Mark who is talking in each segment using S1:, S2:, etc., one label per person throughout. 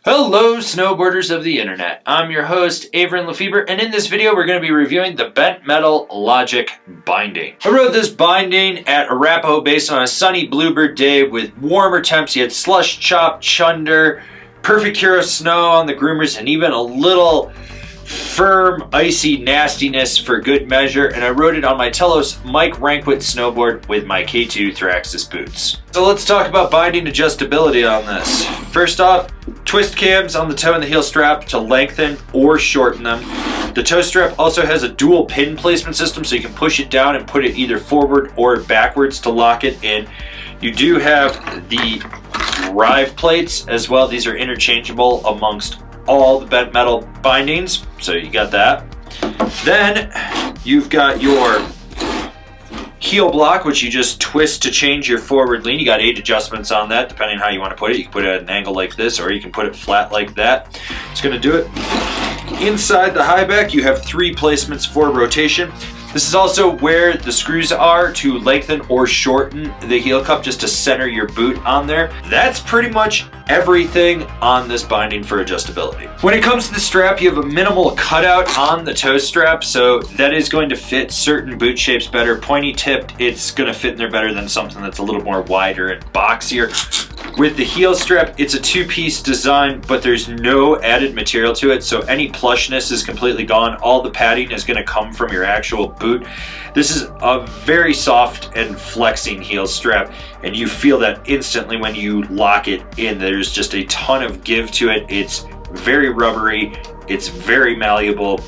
S1: Hello snowboarders of the internet, I'm your host Avran LeFeber, and in this video we're going to be reviewing the Bent Metal Logic Binding. I rode this binding at Arapahoe based on a sunny bluebird day with warmer temps. You had slush, chop, chunder, perfect cure of snow on the groomers, and even a little firm, icy nastiness for good measure, and I rode it on my Telos Mike Rankwit snowboard with my K2 Thraxis boots. So let's talk about binding adjustability on this. First off, twist cams on the toe and the heel strap to lengthen or shorten them. The toe strap also has a dual pin placement system, so you can push it down and put it either forward or backwards to lock it in. You do have the drive plates as well. These are interchangeable amongst all the bent metal bindings, so you got that. Then you've got your heel block, which you just twist to change your forward lean. You got 8 adjustments on that, depending on how you want to put it. You can put it at an angle like this, or you can put it flat like that. It's going to do it. Inside the high back, you have 3 placements for rotation. This is also where the screws are to lengthen or shorten the heel cup, just to center your boot on there. That's pretty much everything on this binding for adjustability. When it comes to the strap, you have a minimal cutout on the toe strap, so that is going to fit certain boot shapes better. Pointy tipped, it's going to fit in there better than something that's a little more wider and boxier. With the heel strap, it's a 2-piece design, but there's no added material to it, so any plushness is completely gone. All the padding is going to come from your actual boot. This is a very soft and flexing heel strap, and you feel that instantly when you lock it in. There's just a ton of give to it. It's very rubbery, it's very malleable.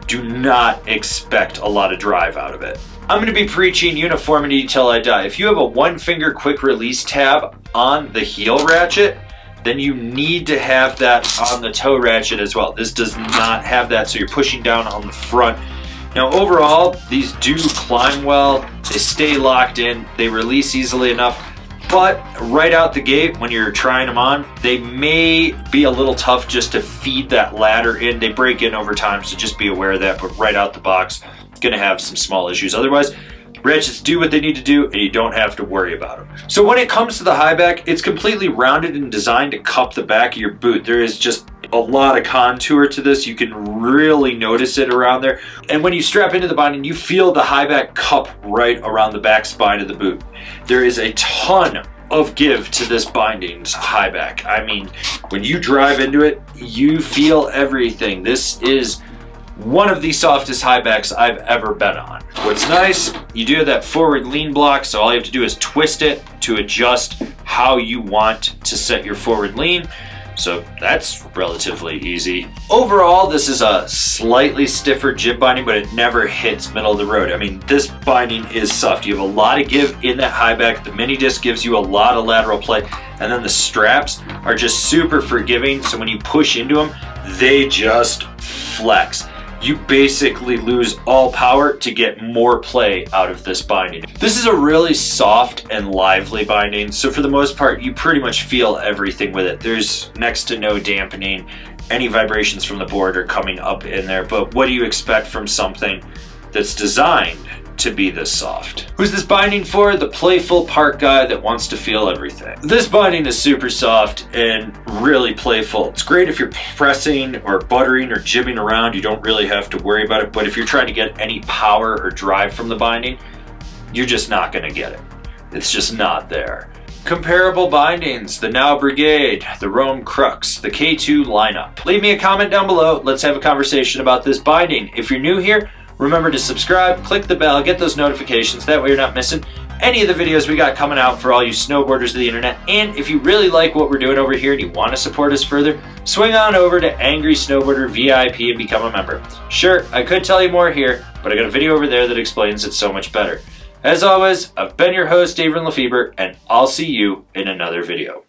S1: Do not expect a lot of drive out of it. I'm going to be preaching uniformity till I die. If you have a 1-finger quick release tab on the heel ratchet, then you need to have that on the toe ratchet as well. This does not have that, so you're pushing down on the front. Now overall, these do climb well, they stay locked in, they release easily enough, but right out the gate when you're trying them on, they may be a little tough just to feed that ladder in. They break in over time, so just be aware of that, but right out the box, it's gonna have some small issues. Otherwise, ratchets do what they need to do, and you don't have to worry about them. So when it comes to the high back, it's completely rounded and designed to cup the back of your boot. There is just a lot of contour to this. You can really notice it around there. And when you strap into the binding, you feel the high back cup right around the back spine of the boot. There is a ton of give to this binding's high back. I mean, when you drive into it, you feel everything. This is one of the softest high backs I've ever been on. What's nice, you do have that forward lean block, so all you have to do is twist it to adjust how you want to set your forward lean. So that's relatively easy. Overall, this is a slightly stiffer jib binding, but it never hits middle of the road. I mean, this binding is soft. You have a lot of give in that high back. The mini disc gives you a lot of lateral play, and then the straps are just super forgiving. So when you push into them, they just flex. You basically lose all power to get more play out of this binding. This is a really soft and lively binding, so for the most part, you pretty much feel everything with it. There's next to no dampening. Any vibrations from the board are coming up in there, but what do you expect from something that's designed to be this soft? Who's this binding for? The playful park guy that wants to feel everything. This binding is super soft and really playful. It's great if you're pressing or buttering or jibbing around. You don't really have to worry about it, but if you're trying to get any power or drive from the binding, you're just not going to get it. It's just not there. Comparable bindings, the Now Brigade, the Rome Crux, the K2 lineup. Leave me a comment down below. Let's have a conversation about this binding. If you're new here, remember to subscribe, click the bell, get those notifications. That way you're not missing any of the videos we got coming out for all you snowboarders of the internet. And if you really like what we're doing over here and you want to support us further, swing on over to Angry Snowboarder VIP and become a member. Sure, I could tell you more here, but I got a video over there that explains it so much better. As always, I've been your host, Avran LeFeber, and I'll see you in another video.